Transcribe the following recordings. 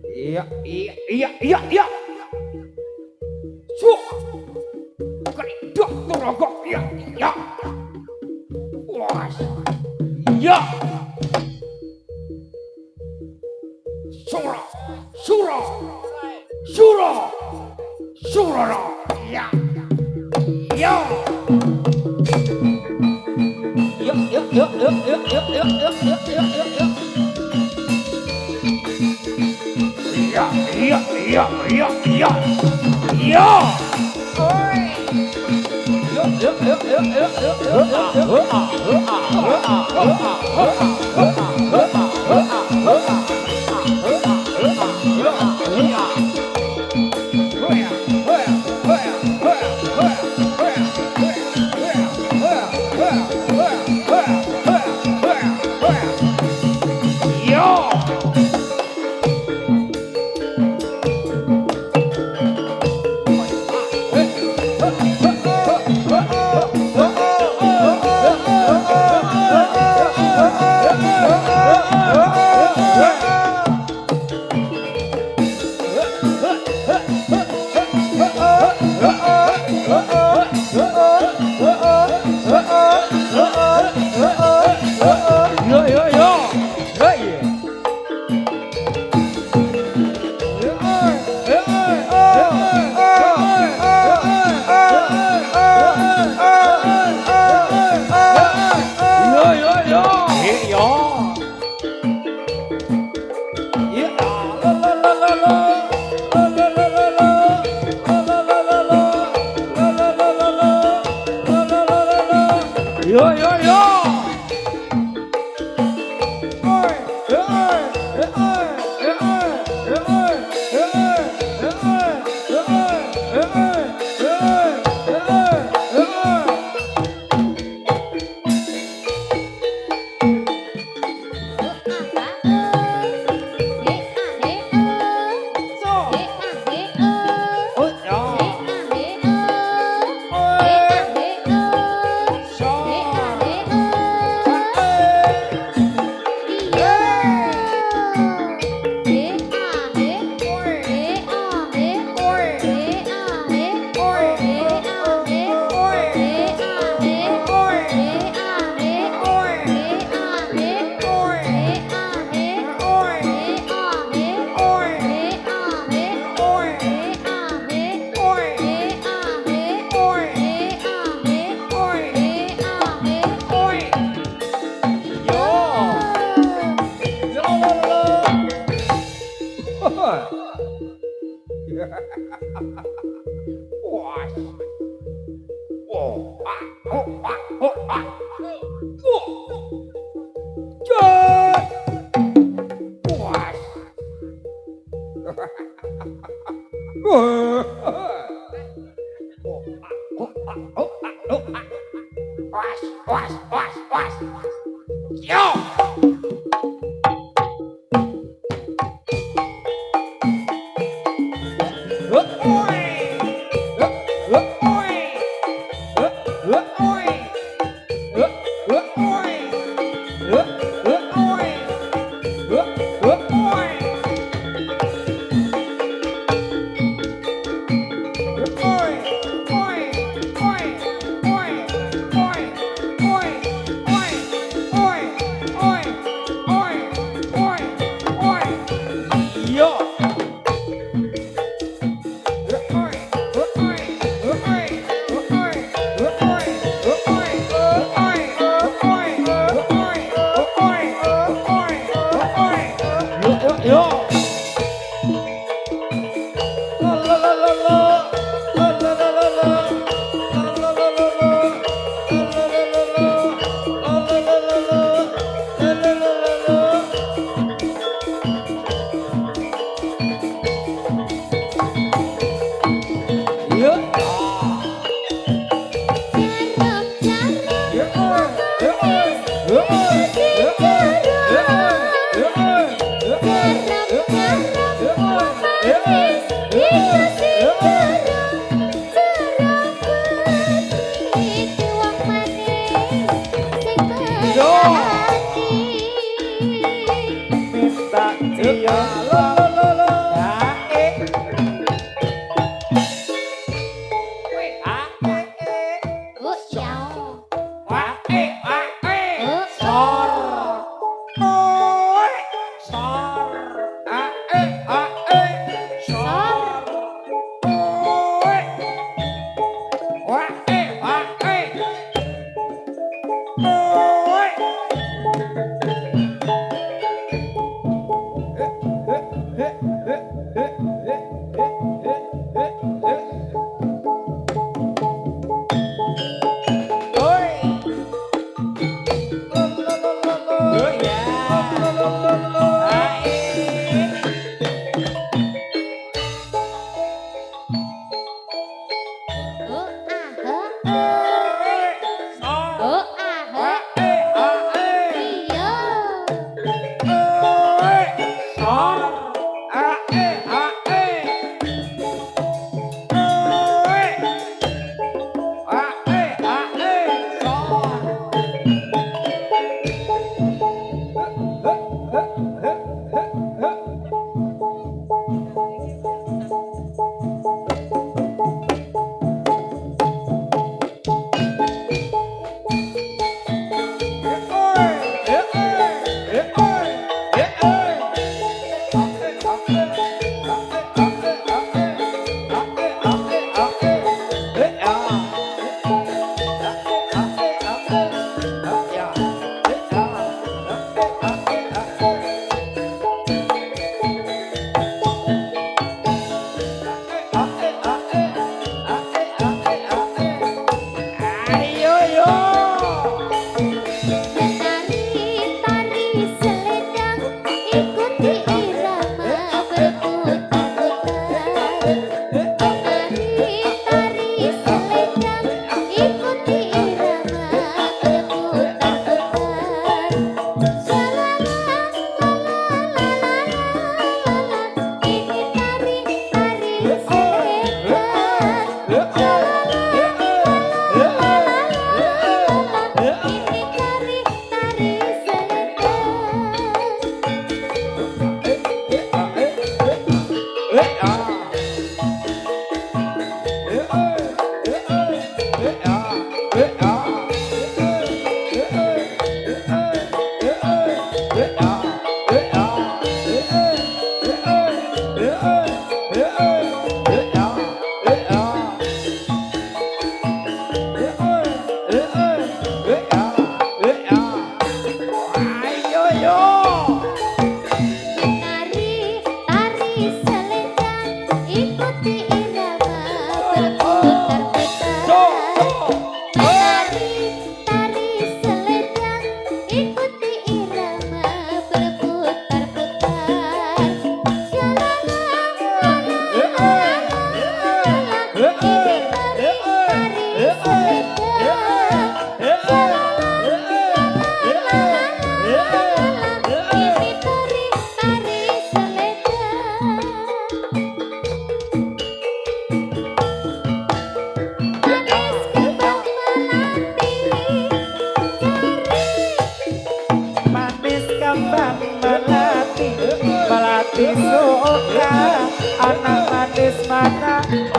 Iya, iya, iya, iya, iya. Cuk. Kedok rokok. Iya, iya. Wah. Iya. Sura, sura. Sura. Sura. Iya. Iya. Iya, iya, iya, iya, iya, iya, iya, iya, iya, iya, iya. Iya, iya, iya, iya, iya. Iya. Oi. Iya, iya, iya, iya, iya,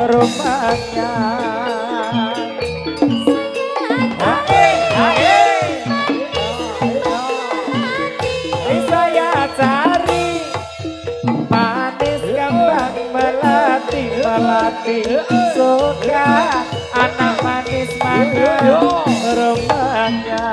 rumahnya. Saya cari manis kembang melati melati suka anak manis mana rumahnya.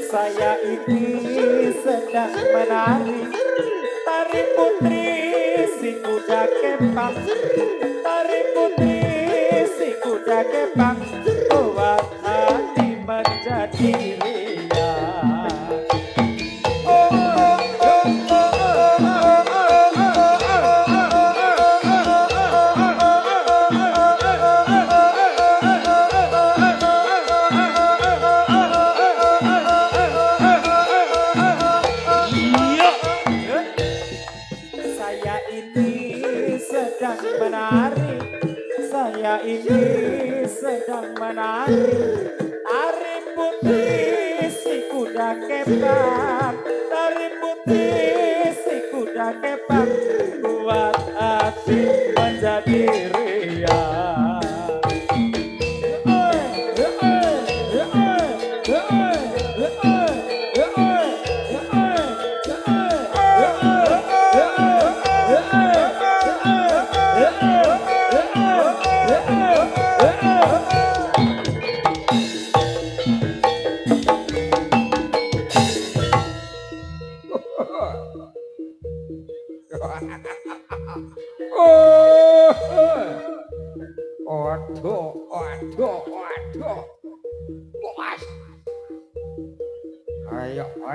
Saya ini sedang menari tari putri si kuda kepang, tari putri si kuda kepang, buat hati menjadi riang. Saya ini sedang menari tari putih si kuda kepang, tari putih si kuda kepang, buat hati menjadi riang.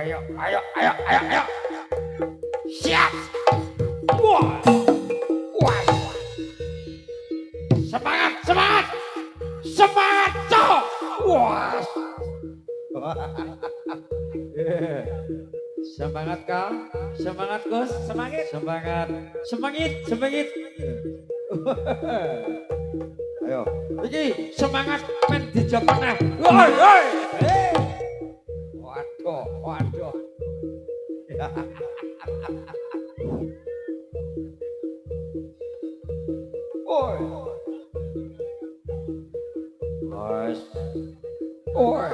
Ayo. Siap. Wah. Semangat. Cok. Wah. Semangat kau. Semangat Gus. Semangat. Ayo. Iki semangat men di Jepang. Woi. Waduh. Oi. Mas. Oi.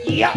Iya.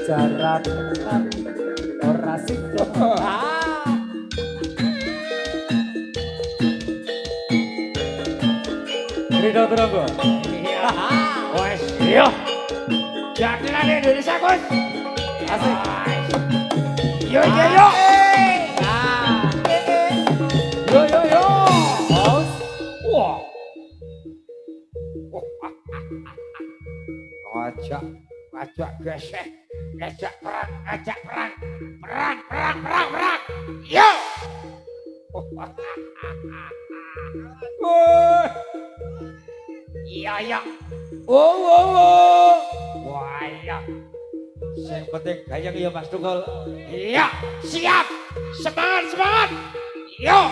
Jarak ora sido. Rida Tronggo. Wes, yo. Jadilah Indonesia, Gus. Asik. Yo yo yo. Yo yo yo. Wah. Ajak gesek, ajak perang, perang. Yo. Iya ya. Wah iya. Yang penting gayeng ya Mas Tunggal. Iya, siap. Semangat. Yo.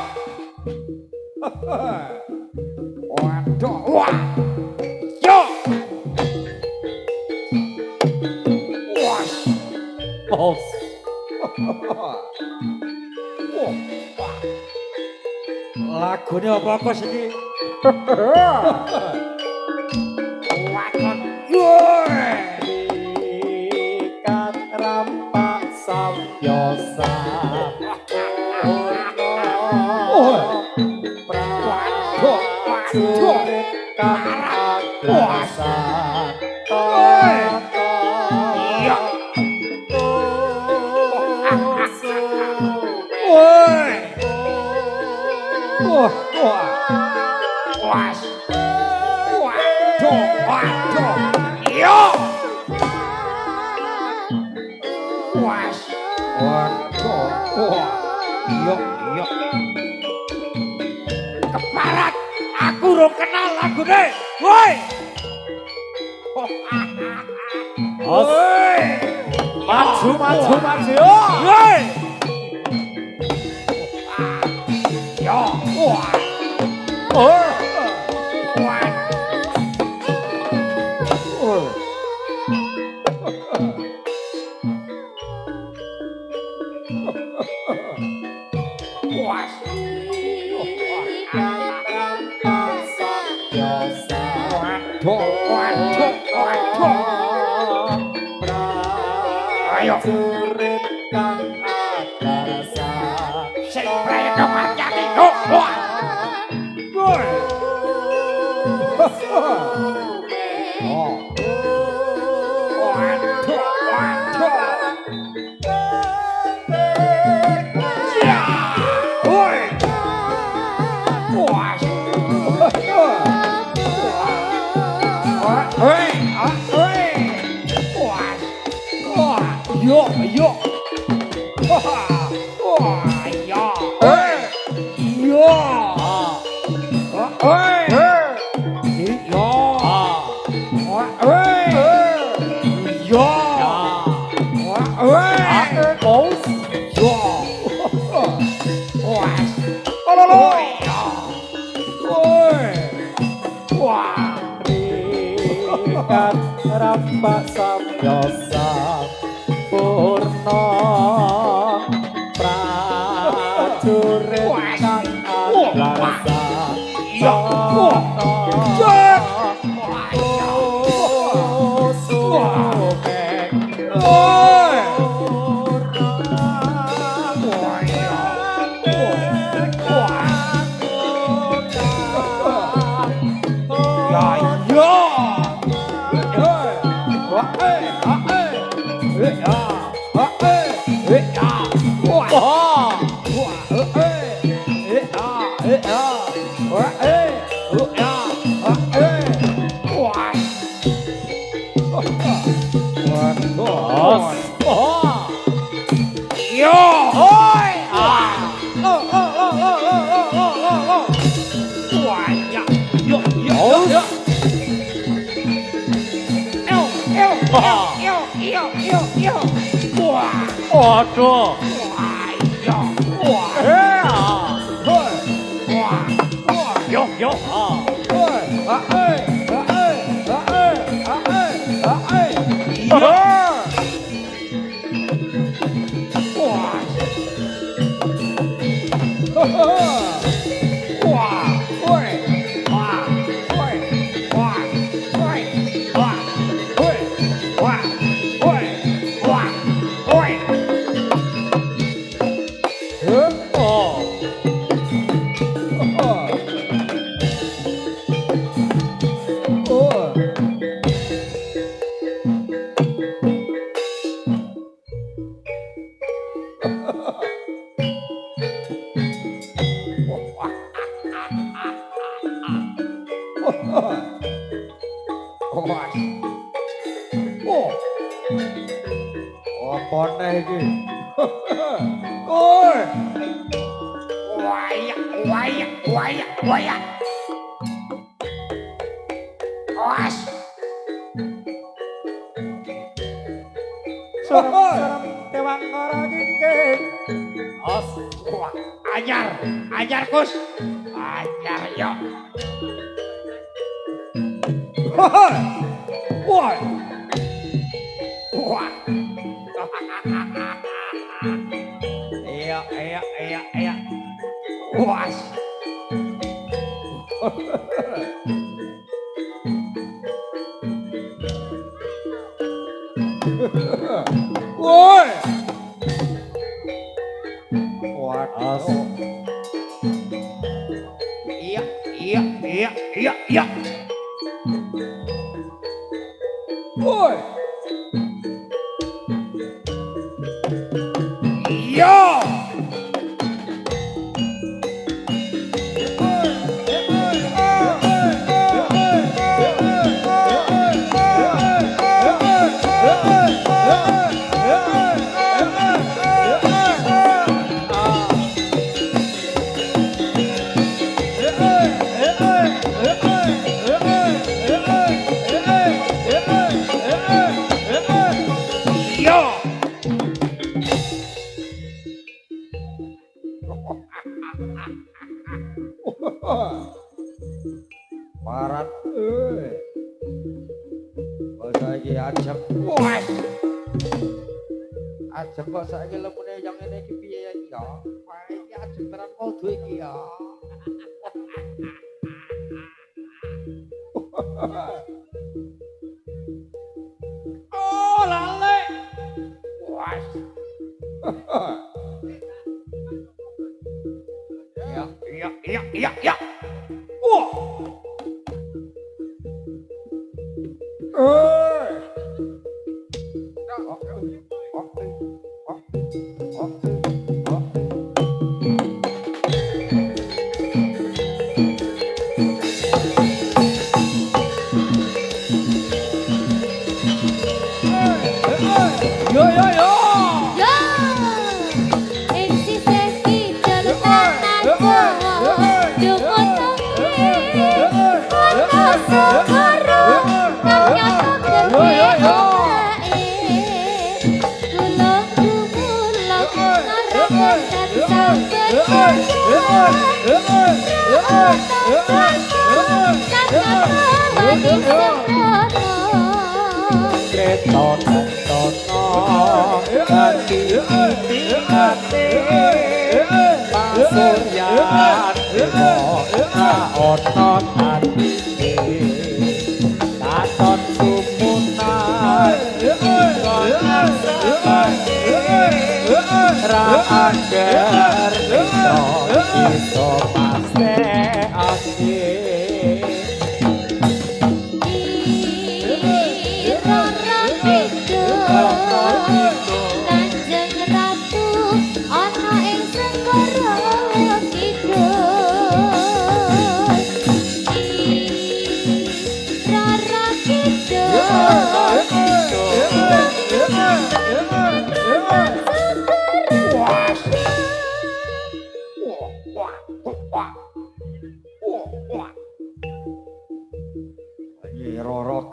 Waduh, wah. Yo. Wah. Oh. Lagunya apa sih? Wakon. Ikat rampak samyosa. Prajurit kang agrasan. Iya. Waduh. Yo. Waduh. Yo. Keparat. Aku ro kenal lagune. Woi. Woi. Maju. Woi. Yo. Wah. Prajurit kang agrasan. Sing prayok hati no. Yo. Rampak samyosa purna prajurit kang agrasan. Waduh. Yo. Apa nih iki? Oi. Wayak. Awas. Soram tewang ora kengking. Os. Anyar Kus. Anyar yo. Woi. Wah. Iya. Was. Woi. Waduh. Iya. Woi. Yo. Parat euy. Saiki ajeb. Wes. Ajeb kok saiki lemune yang ngene iki piye ya iki ya? Wah iki ajeb tenan kudu iki ya. Oh, lale. Wes. Iya. Wah. Yo. Agar iso pasti asih Kanjeng Ratu ana ing segara kidul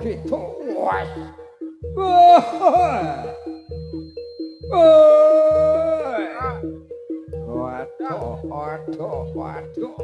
gitu. Wah. Waduh, waduh, waduh.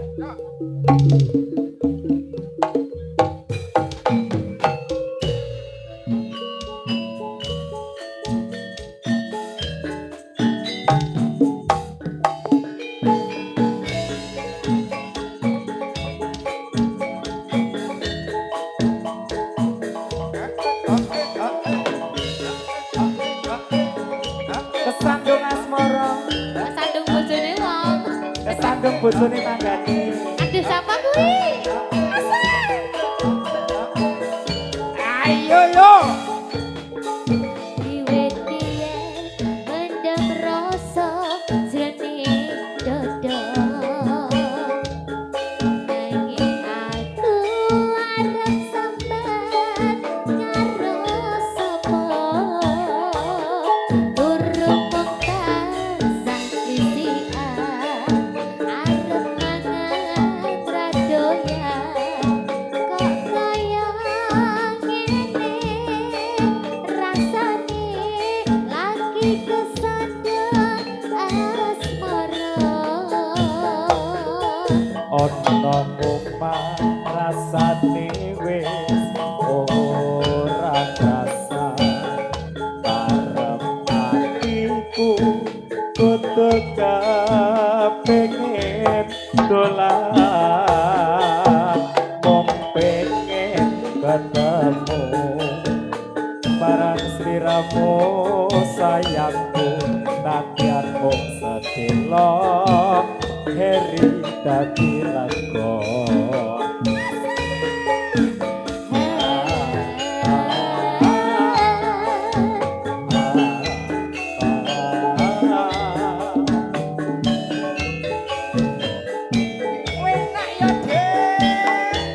Kesandung asmara, Kesandung bojone wong. kesandung bojone tanggane. Aduh sapa kuwi? Ayo yo. Wiwit biyen mendem rasa jroning dada. Nanging aku arep sampeyan karo sapa? Durung mung tansah sisian arep mangan radoyan. Kok kaya ngene rasane lagi kesandung asmara. Ono omah rasane wis ora krasa bareng atiku kudu kepengin dolan mong pengen ketemu barang sliramu sayangku nakian mung sedelo heri dadi lakon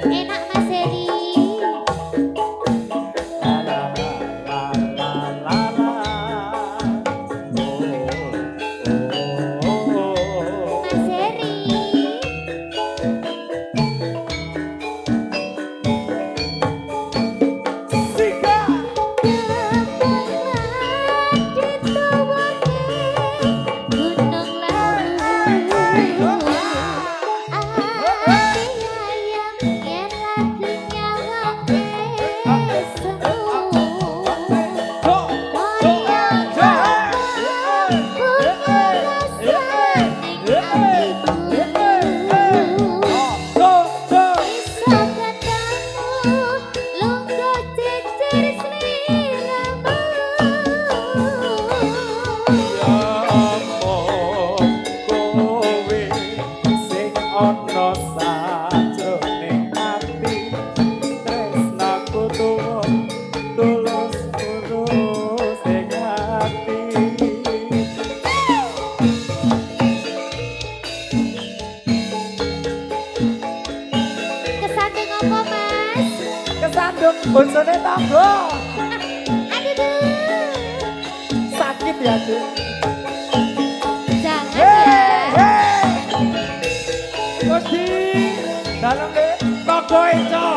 Enak Mas Heri. Mas Heri. Gunung Lawu. Ati ayam yen lagi nyawake semu. kowe sing ana sajroning ati tresnaku tulus tulus ing ati Kesandung apa Mas? Kesandung bojone tangga. Aduh, Sakit ya, Dik. jangan ya. Gusti, dalam deh, toko itu.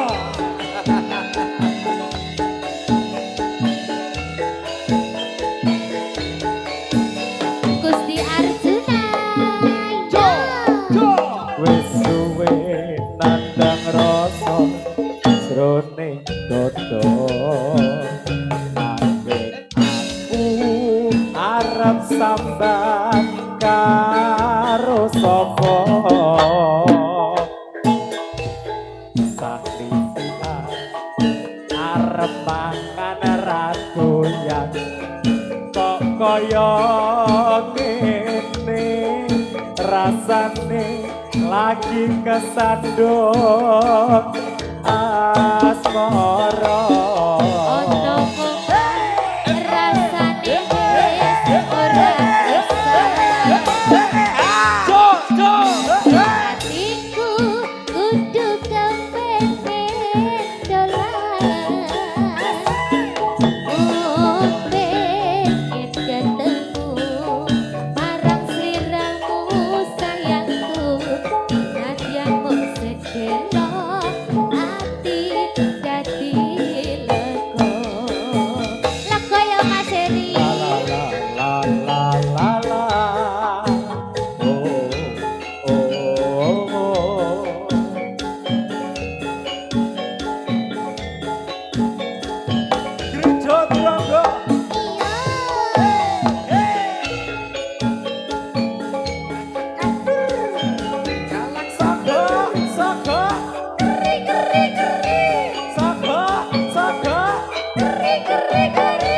Gusti Arjuna. wis suwe nandang rasa jroning dada nanging aku arep sambat karo sapa sakrifina arep mangan radoyan kok kaya ngene rasane lagi kesandung asmara Ono mung rasane wis ora bisa. Hatiku kudu kepengen dolan. Pengen ketemu marang sliramu sayangku. Nadyan mung sedelo ati dadi Sogo Keri keri keri Sogo Sogo Keri keri keri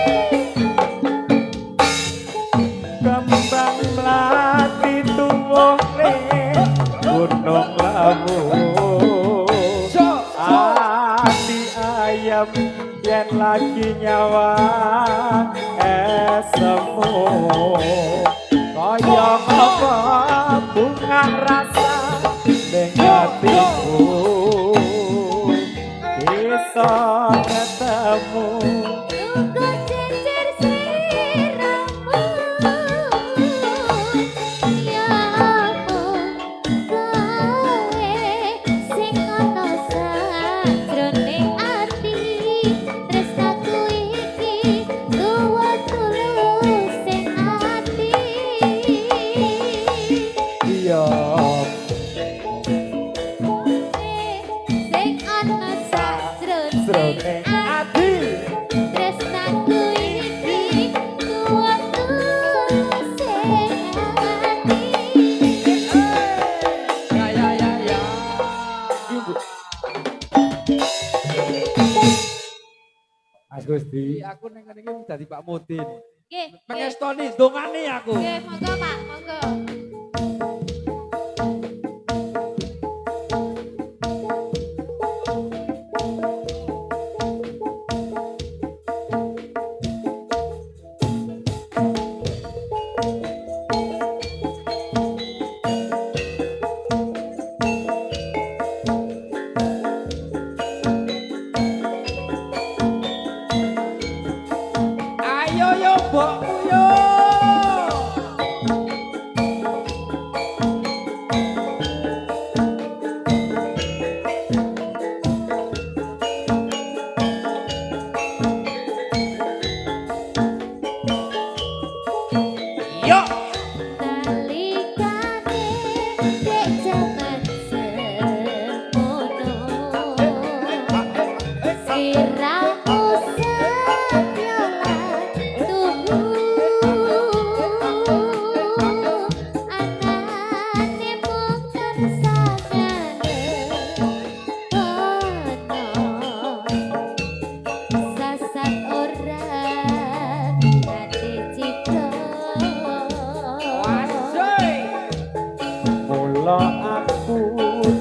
Kembang melati tuwuh ning Gunung Lawu Ati ayam yen lagi nyawa semu kaya apa bunga rasa ning atiku bisa ketemu Tunggu jejer sliramu Ya ampun kowe sing ana sajroning ati tresnaku iki tuwa tulus sing ati iya sing ana sajroning jroning ati tresnaku iki tuwa tulus sing ati Ya. Mas Gusti Aku neng iki dadi Pak Mudin. Nggih, Pengestoni dongane aku. nggih, monggo Pak, monggo. Ayo yo mbokku yo. Yo. Nalikane dek jaman semono Siramu sepiolan tuhu Anane mung kersangane kono Sasat ora nganti cipta Asoy. mula aku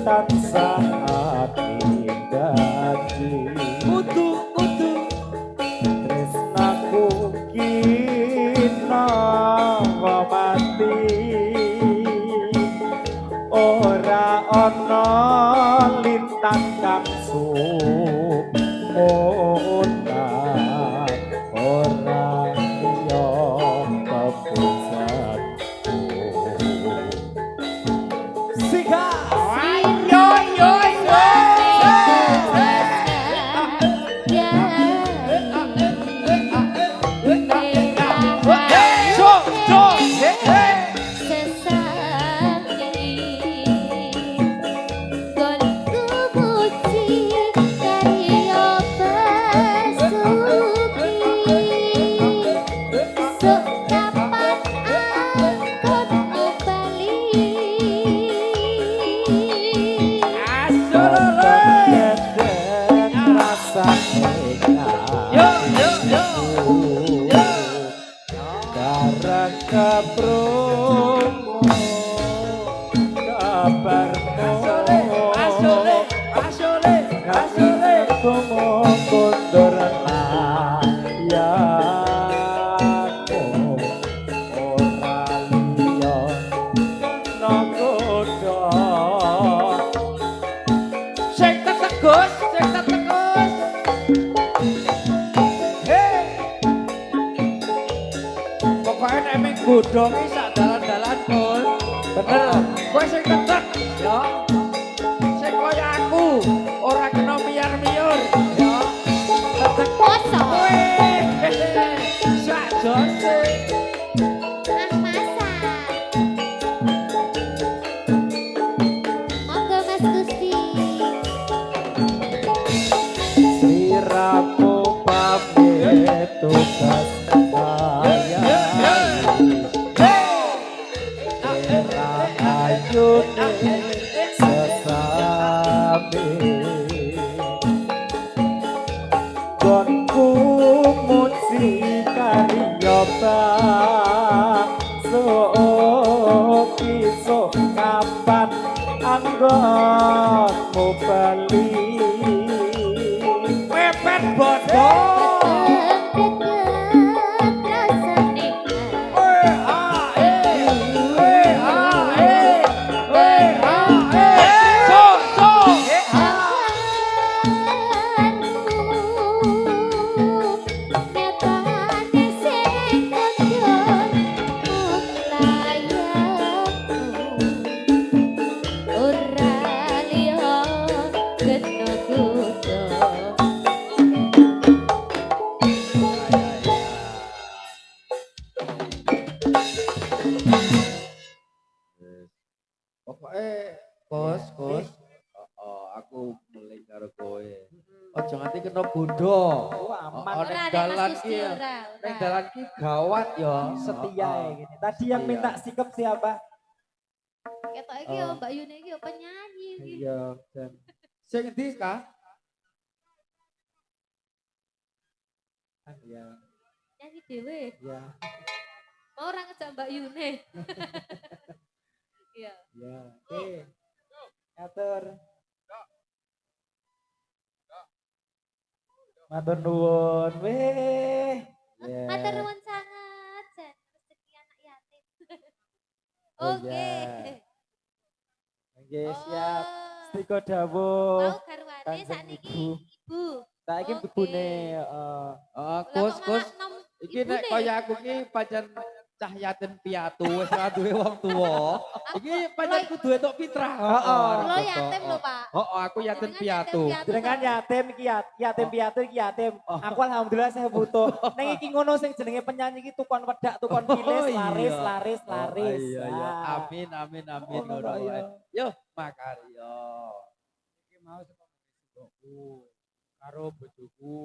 tansah ati dadi Kudu. tresnaku kinawa mati ora ana lintang kang sumonang ora yo kepusatku Sika Yo yo yo. Promo kabarmu asole komo kondur layaku ora liya nagoda Sing tetegus. Hei. Pokoknya nek ming godhongi sak dalan-dalan kul. bener Kowe sing tetek ya. Sing kaya aku ora kena miyar-miyur ya. Tetek Masa? kowe. Sak jose. Ah, masa? Monggo Mas Gusti. sliramu pamit tugas kaya era ayune sesat aku mulai karo kowe. Aja nganti kena bondo. Oh, aman. Oh, Ora ning nek dalan Mas Gusti ki. ora. Ning dalan ki gawat ya. Setia ya gini. Tadi yang Setia. minta sikap siapa? Ketok iki yo Mbak Yuni iki yo penyanyi iki. Iya, dan Sing ndi, Kak? ya, Nyanyi dhewe. ya, Mau ora ngejak Mbak Yuni. Iya. ya. Oke. Atur. Matur nuwun. Weh. Ya. Matur nuwun sangat, Jan. Rezeki anak yatim. Oh, Oke. ya. Oke, siap. Oh. Stiko dawuh. Mau garwane Kanjeng sakniki Ibu. ibu. Saiki Oke. bebune Oh, Lah Gus, kok Gus. malah nom Iki nek ibune? kaya aku ki pancen cah yatim piatu wis ora duwe wong tuwa. Iki pancen kudu entuk fitrah. Heeh. Lo yatim lho, Pak. Aku yatim Jenengan piatu. Jenengan yatim iki yatim piatu iki yatim. Aku alhamdulillah saya butuh. Ning iki ngono sing jenenge penyanyi iki tukon wedak, tukon pilis, laris, laris, laris. Iya, iya. Ah. Amin, amin, amin. Ngono Ngono kok, wae. ya. Yo, makarya. Iki mau saka bojoku karo bojoku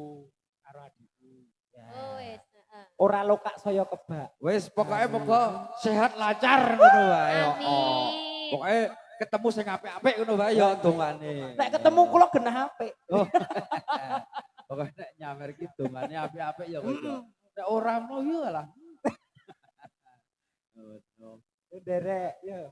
karo adikku. Oh wis, heeh. Ora lokak saya kebak. Wis pokoke sehat lancar ngono wae. Amin. Pokoke ketemu sing apik-apik ngono wae ya dongane. Nek ketemu kula genah apik. Oh. Pokoke nek nyawer ki dongane apik-apik ya kok. Nek ora ngono ya lah. Oh, Derek, ya.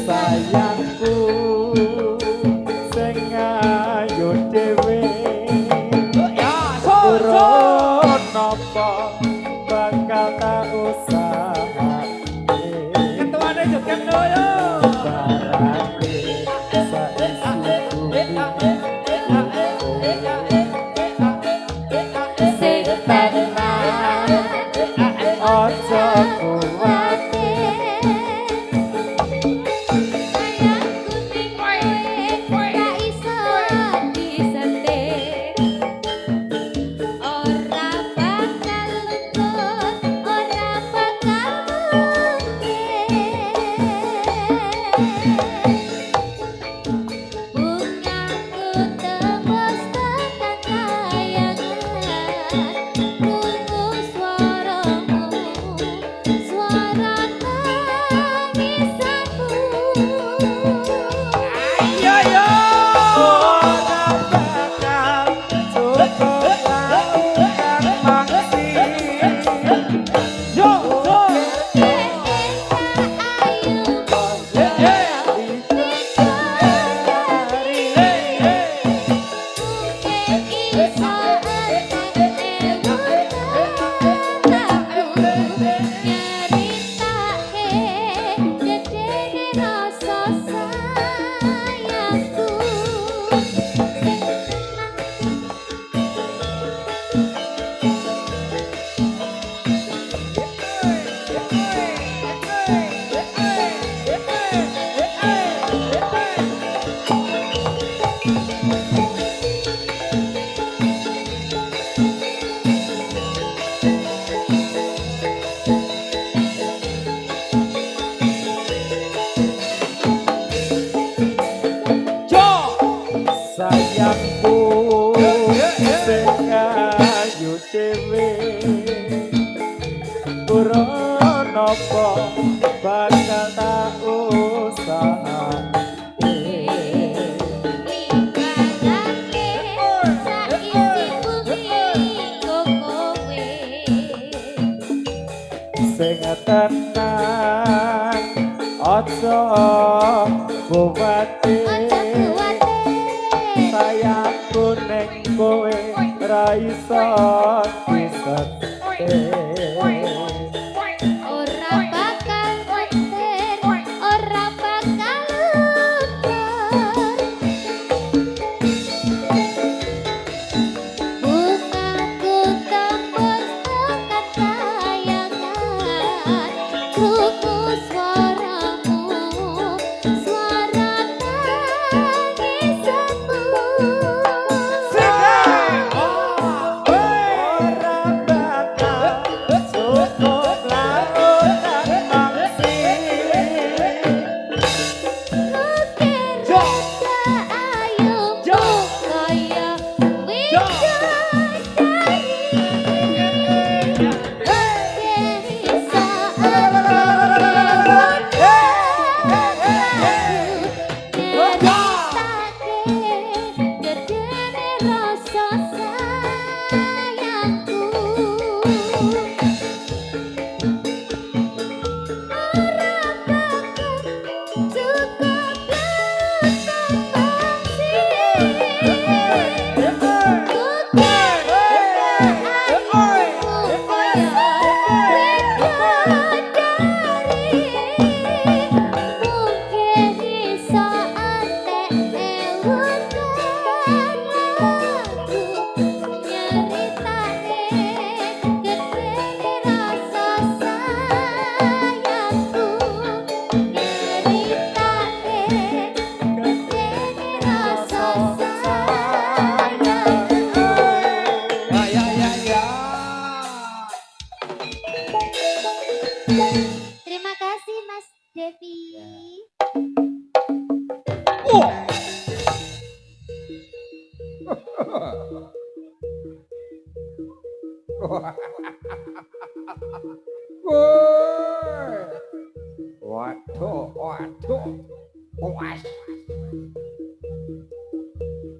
Sayangku sing ayu dhewe urun napa bakal tak usaha ketuane joget lho yo. barake saisiku Sing tenang. ojo kuwatir Sayangku ning kowe gak iso disetir. Ora bakal luput, ora bakal mungkin. Bungaku tembus tekan kayangan. Krungu swaramu, swara tangisanmu. Iya yo. ora bakal cukup laukan maksi yo sayangku sing ayu dhewe urun napa bakal tak usahake sing tenang ojo kuwatir sayangku ning kowe ra iso disetir Terima kasih Mas Devi. Waduh, waduh. Puas.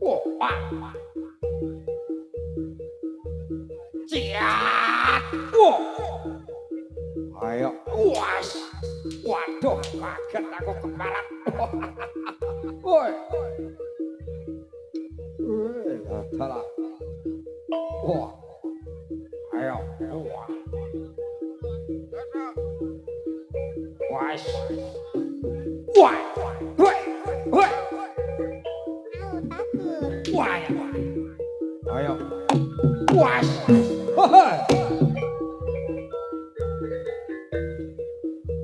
Wah. Ciat. Ayo, puas. Waduh, kaget aku kemarin. Woi. Salah. Wah. Ayo, wah. Puas. Wah. Woi. Woi. Aku takut. Wah. Ayo. Puas. Wah.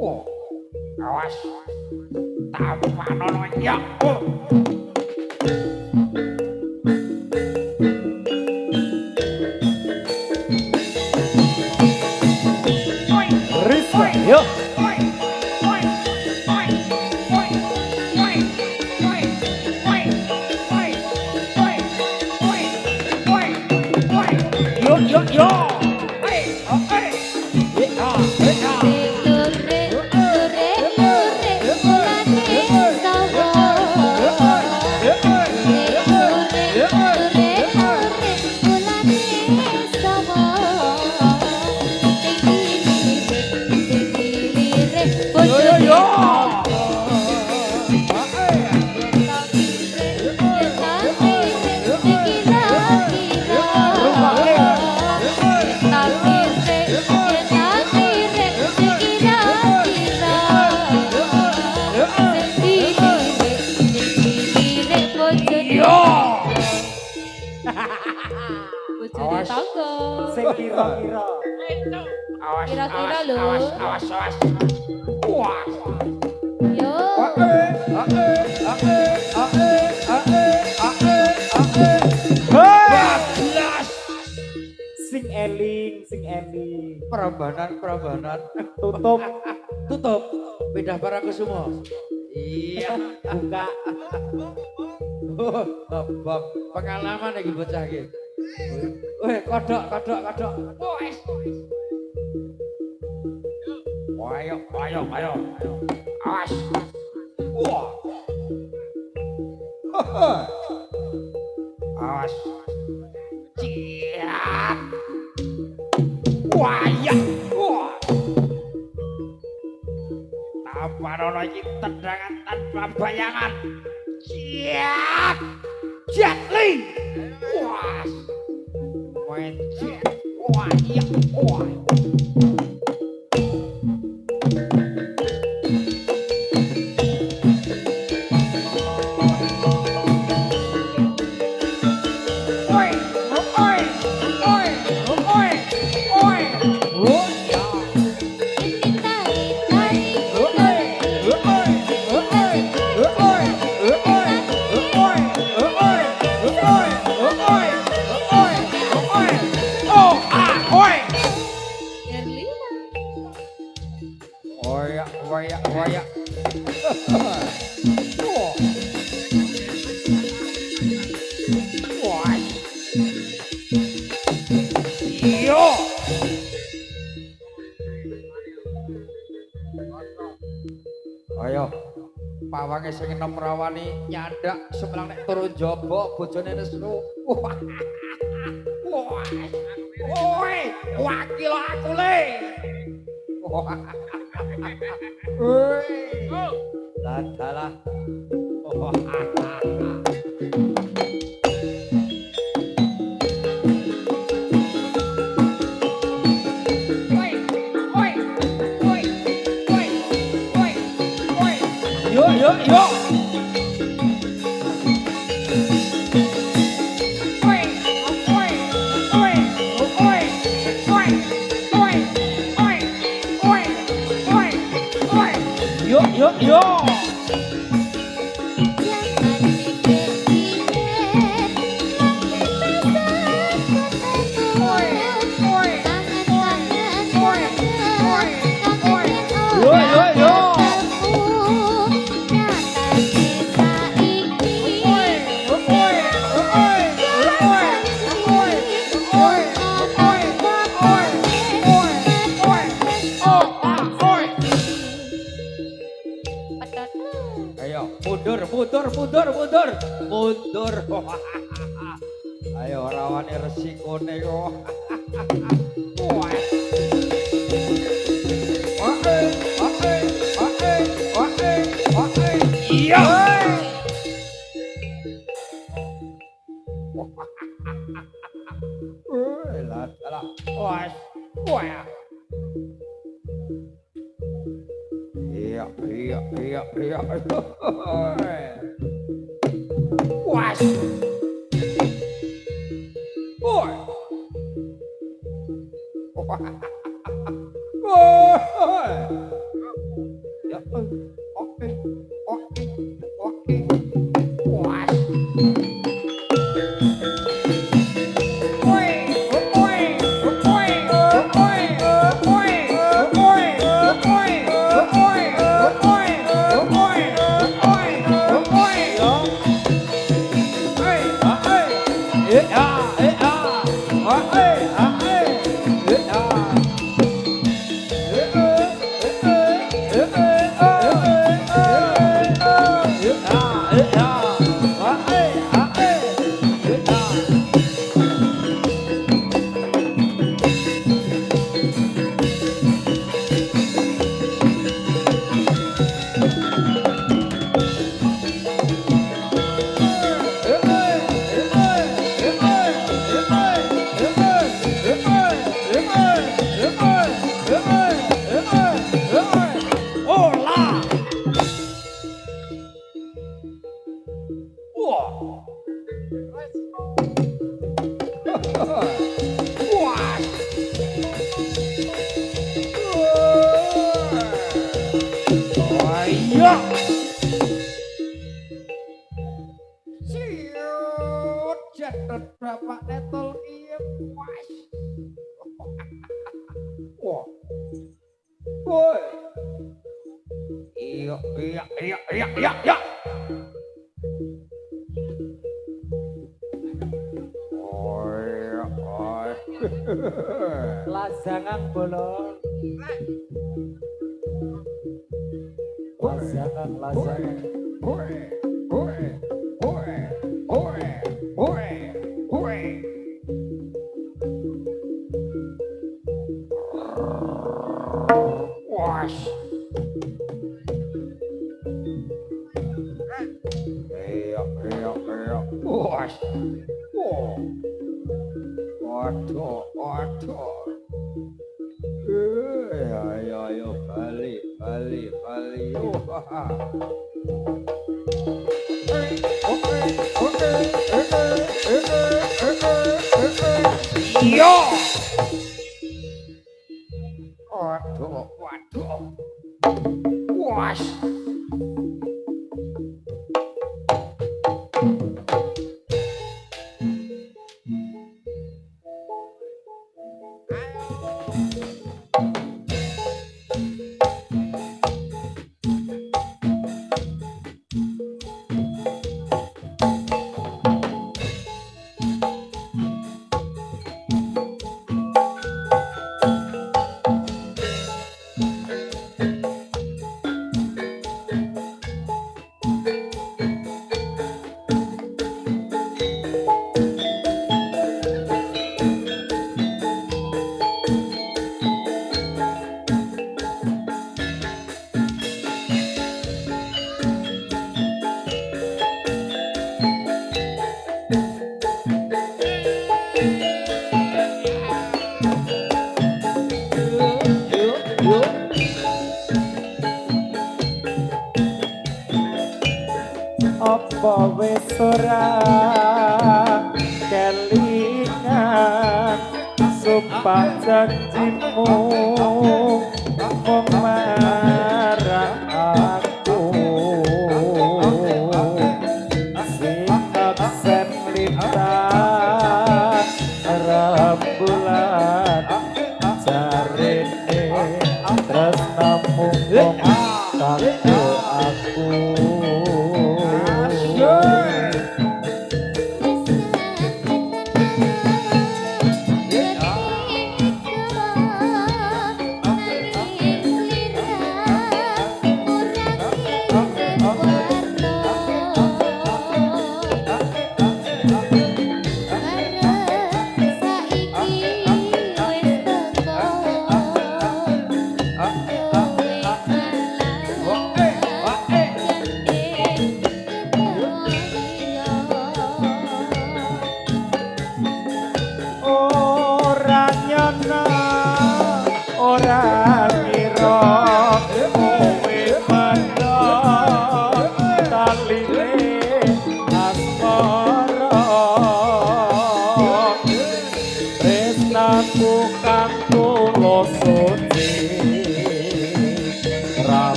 Oh. Awas. Tampanono ya. Oh. Risma, yuk. Yuk, yuk, yuk. Bojone tangga. Sing kira-kira. Awas, Kira-kira awas, lho. awas, awas. Wah. Yo. Bablas. Sing eling, sing eling. Prambanan. Tutup, Tutup. Pindah barangku semua. Iya. buka. Bab pengalaman lagi bocah iki. Weh, kodok. Wes. Ayo. Awas. Wah. Awas. Ciat. Wah, ya. Wah. Tampanono iki tendangan tanpa bayangan. Ciat. Jetling. Wah. Main jet. Wah, iya. Wah. Waya. Wah. Yo. Ayo. Pawange sing enom rawani nyandak semelang nek turun jaba bojone nesu. Wah. Woi, wakil aku le. Ladalah. Yo. Yo. mundur. Ayo rawane resikone kok. Iya. Lah. Wah. Iya. Wah. Boy. Ya, oke. Wah. Bapak netol iya puas. Wah. Woi. Iya. Lajangan bolong. Lajangan. Wash. Iya. Wash. Waduh. Ayo, balik. Yo. Waduh. Wash. Apa wis ora kelingan sumpah janjimu mung marang aku sikap sen lintas rembulan jarene tresnamu mung kanggo aku.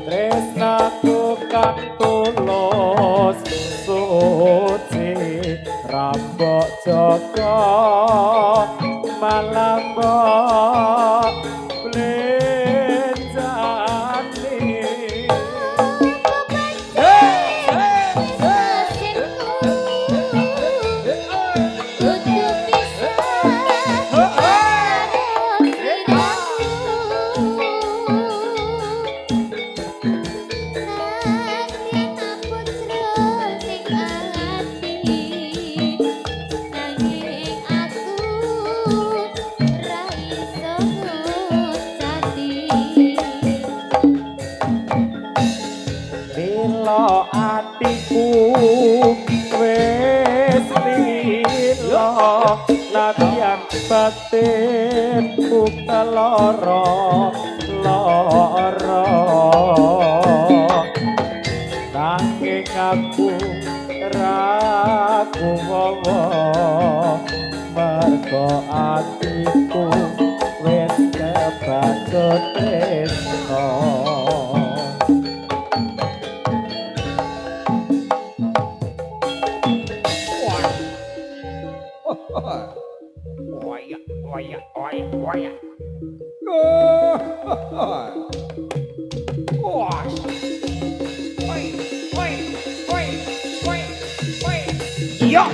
tresnaku kang tulus suci rambok joko malam mbok blenjani lilo atiku wis lilo latihan batin buka loro nanging aku ragu wawa mergo atiku wis kebacut tresno Yo.